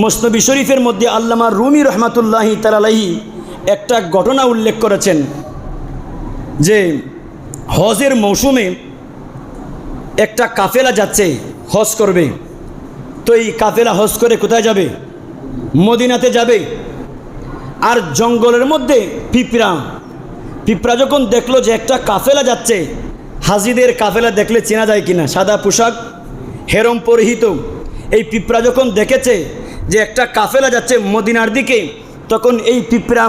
মুসনবী শরীফের মধ্যে আল্লামা রুমি রহমাতুল্লাহি তাআলাহি একটা ঘটনা উল্লেখ করেছেন যে হজের মৌসুমে একটা কাফেলা যাচ্ছে, হজ করবে। তো এই কাফেলা হজ করে কোথায় যাবে? মদিনাতে যাবে। আর জঙ্গলের মধ্যে পিঁপড়া যখন দেখলো যে একটা কাফেলা যাচ্ছে, হাজিদের কাফেলা দেখলে চেনা যায় কিনা, সাদা পোশাক, হেরম পরিহিত, এই পিঁপড়া যখন দেখেছে যে একটা কাফেলা যাচ্ছে মদিনার দিকে, তখন এই পিঁপড়া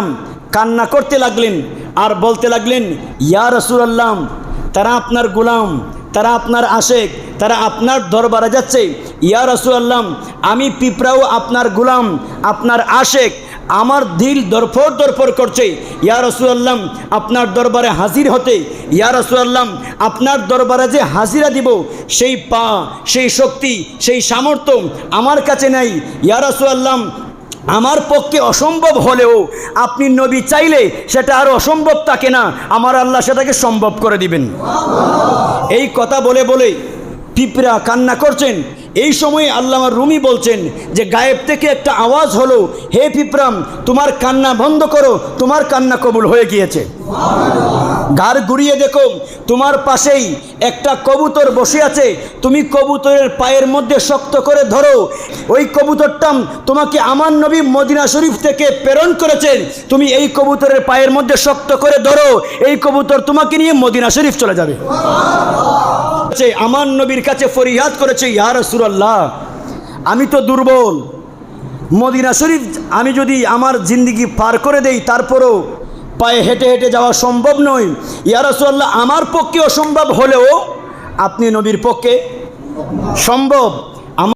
কান্না করতে লাগলেন আর বলতে লাগলেন, ইয়া রাসূলুল্লাহ, তারা আপনার গোলাম, তারা আপনার আশেক, তারা আপনার দরবারে যাচ্ছে। ইয়া রাসূলুল্লাহ, আমি পিঁপড়াও আপনার গোলাম, আপনার আশেক, আমার দিল দরফর দরফর করছে। ইয়া রাসূলুল্লাহ, আপনার দরবারে হাজির হতে, ইয়া রাসূলুল্লাহ, আপনার দরবারে যে হাজিরা দিব সেই সেই শক্তি, সেই সামর্থ্য আমার কাছে নাই। ইয়া রাসূলুল্লাহ, আমার পক্ষে অসম্ভব হলেও আপনি নবী চাইলে সেটা আর অসম্ভব থাকে না, আমার আল্লাহ সেটাকে সম্ভব করে দিবেন। এই কথা বলে বলে পিঁপড়া কান্না করছেন। এই সময় আল্লামা রুমি বলছেন যে গায়েব থেকে একটা আওয়াজ হলো, হে পিঁপড়া, তোমার কান্না বন্ধ করো, তোমার কান্না কবুল হয়ে গিয়েছে। ঘাড় ঘুরিয়ে দেখো, তোমার পাশেই একটা কবুতর বসে আছে, তুমি কবুতরের পায়ের মধ্যে শক্ত করে ধরো। ওই কবুতরটা তোমাকে আমার নবী মদিনা শরীফ থেকে প্রেরণ করেছেন, তুমি এই কবুতরের পায়ের মধ্যে শক্ত করে ধরো, এই কবুতর তোমাকে নিয়ে মদিনা শরীফ চলে যাবে। আমার নবীর কাছে ফরিয়াদ করেছে, ইয়া রাসূলুল্লাহ, আমি তো দুর্বল, মদিনা শরীফ আমি যদি আমার জিন্দেগি পার করে দেই তারপরও পায়ে হেঁটে হেঁটে যাওয়া সম্ভব নয়। ইয়া রাসূলুল্লাহ, আমার পক্ষে অসম্ভব হলেও আপনি নবীর পক্ষে সম্ভব।